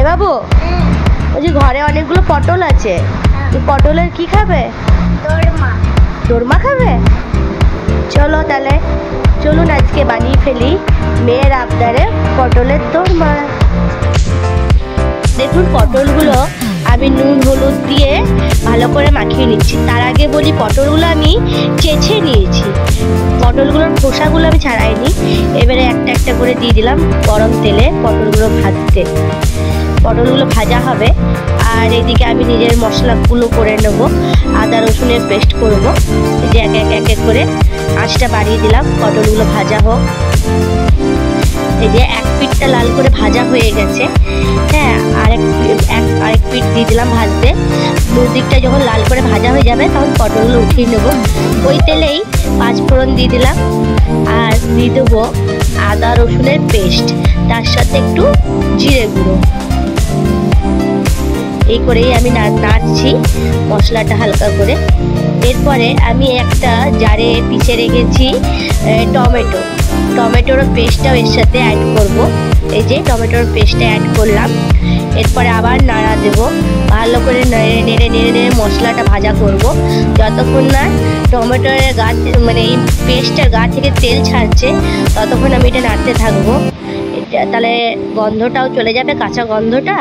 বাবু, ওই যে ঘরে অনেকগুলো পটল আছে, পটলের কি খাবে? দোরমা খাবে? চলো তাহলে, চলুন আজকে বানিয়ে ফেলি মেয়ের আবদারে পটলের দোরমা। দেখুন পটলগুলো আমি নুন হলুদ দিয়ে ভালো করে মাখিয়ে নিচ্ছি। তার আগে বলি পটলগুলো আমি চেঁচে নিয়েছি, পটলগুলোর খোসাগুলো আমি ছাড়াইনি। এবারে একটা একটা করে দিয়ে দিলাম গরম তেলে পটলগুলো ভাজতে। পটলগুলো ভাজা হবে আর এদিকে আমি নিজের মশলাগুলো করে নেব। আদা রসুনের পেস্ট করব। এই যে এক এক করে আঁচটা বাড়িয়ে দিলাম, পটলগুলো ভাজা হোক। এই যে এক পিঠটা লাল করে ভাজা হয়ে গেছে, হ্যাঁ, আরেক পিঠ দিয়ে দিলাম ভাজতে। দুদিকটা যখন লাল করে ভাজা হয়ে যাবে তখন পটলগুলো উঠিয়ে নেব। ওই তেলেই 5 ফোড়ন দিয়ে দিলাম আর দিয়ে দেবো আদা রসুনের পেস্ট, তার সাথে একটু জিরে গুঁড়ো। এই করেই আমি নাড়ছি মশলাটা হালকা করে। এরপরে আমি একটা জারে পিষে রেখেছি টমেটোর পেস্টটাও এর সাথে অ্যাড করব। এই যে টমেটোর পেস্টটা অ্যাড করলাম। এরপরে আবার নাড়া দেব, ভালো করে নেড়ে মশলাটা ভাজা করব যতক্ষণ না টমেটোর গা মানে এই পেস্টের গা থেকে তেল ছাড়ছে, ততক্ষণ আমি এটা নাড়তে থাকবো। এটা তাহলে গন্ধটাও চলে যাবে, কাঁচা গন্ধটা,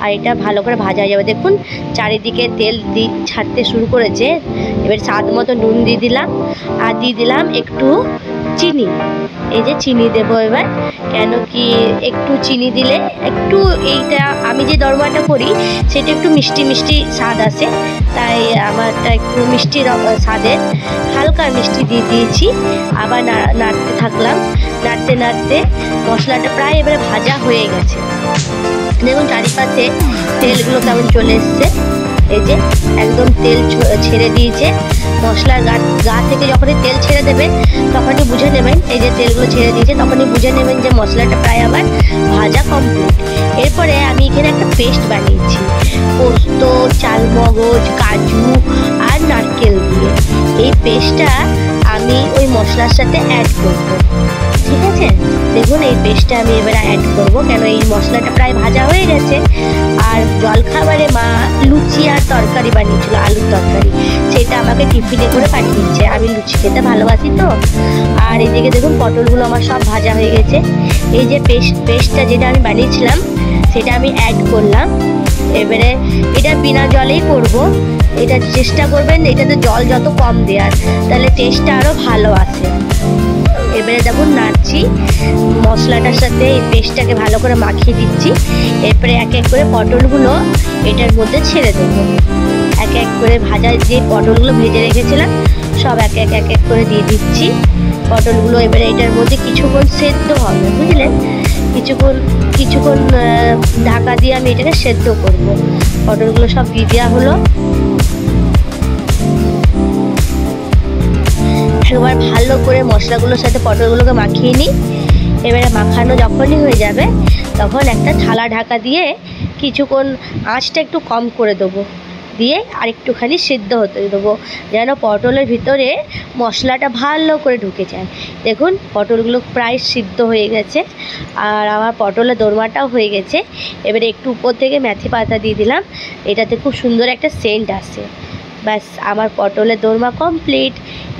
আর এটা ভালো করে ভাজা হয়ে যাবে। দেখুন চারিদিকে তেল ছাড়তে শুরু করেছে। এবার স্বাদ মতো নুন দিয়ে দিলাম আর দিয়ে দিলাম একটু চিনি। এই যে চিনি দেবো এবার, কেন কি একটু চিনি দিলে একটু এইটা আমি যে দরমাটা করি সেটা একটু মিষ্টি মিষ্টি স্বাদ আসে, তাই আমারটা একটু মিষ্টি স্বাদের হালকা মিষ্টি দিয়ে দিয়েছি। আবার নাড়তে থাকলাম, নাড়তে মশলাটা প্রায় এবারে ভাজা হয়ে গেছে। দেখুন চারিপাশে তেলগুলো কেমন চলে এসছে। এই যে একদম তেল ছেড়ে দিয়েছে মশলার গা থেকে। যখনই তেল ছেড়ে দেবেন তখনই বুঝে নেবেন, এই যে তেলগুলো ছেড়ে দিয়েছে, তখনই বুঝে নেবেন যে মশলাটা প্রায় আমার ভাজা কমপ্লিট। এরপরে আমি এখানে একটা পেস্ট বানিয়েছি পোস্ত, চালমগজ, কাজু আর নারকেল দিয়ে। এই পেস্টটা আমি ওই মশলার সাথে অ্যাড করব, ঠিক আছে? দেখুন এই পেস্টটা আমি এবারে অ্যাড করব, কেন এই মশলাটা প্রায় ভাজা হয়ে গেছে। আর জলখাবারে মা লুচি আর তরকারি বানিয়েছিল, আলুর তরকারি, সেটা আমাকে টিফিনে করে পাঠিয়েছে। আমি লুচি খেতে ভালোবাসি তো। আর এদিকে দেখুন পটলগুলো আমার সব ভাজা হয়ে গেছে। এই যে পেস্টটা যেটা আমি বানিয়েছিলাম সেটা আমি অ্যাড করলাম। এবারে এটা বিনা জলেই করব, এটা চেষ্টা করবেন এটাতে জল যত কম দেওয়ার, তাহলে টেস্টটা আরও ভালো আসে। এবারে দেখুন নাড়ছি মশলাটার সাথে, এই পেস্টটাকে ভালো করে মাখিয়ে দিচ্ছি। এরপরে এক এক করে পটলগুলো এটার মধ্যে ছেড়ে দেবো। এক এক করে ভাজা যে পটলগুলো ভেজে রেখেছিলাম সব এক এক করে দিয়ে দিচ্ছি পটলগুলো। এবারে এটার মধ্যে কিছুক্ষণ সেদ্ধ হবে, বুঝলেন? কিছুক্ষণ ঢাকা দিয়ে আমি এটাকে সেদ্ধ করব। পটলগুলো সব দিয়ে দেওয়া হলো। একবার ভালো করে মশলাগুলোর সাথে পটলগুলোকে মাখিয়ে নিই। এবারে মাখানো যখনই হয়ে যাবে তখন একটা থালা ঢাকা দিয়ে কিছুক্ষণ আঁচটা একটু কম করে দেবো, দিয়ে আর একটুখানি সিদ্ধ হতে দেবো, যেন পটলের ভিতরে মশলাটা ভালো করে ঢুকে যায়। দেখুন পটলগুলো প্রায় সিদ্ধ হয়ে গেছে আর আমার পটলের দোরমাটাও হয়ে গেছে। এবারে একটু উপর থেকে মেথি পাতা দিয়ে দিলাম, এটাতে খুব সুন্দর একটা সেন্ট আসে। ব্যাস আমার পটলের দোরমা কমপ্লিট।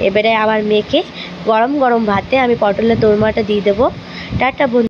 এবারে আমার মেয়েকে গরম গরম ভাতে আমি পটলের দোরমাটা দিয়ে দেবো। টাটা বন্ধু।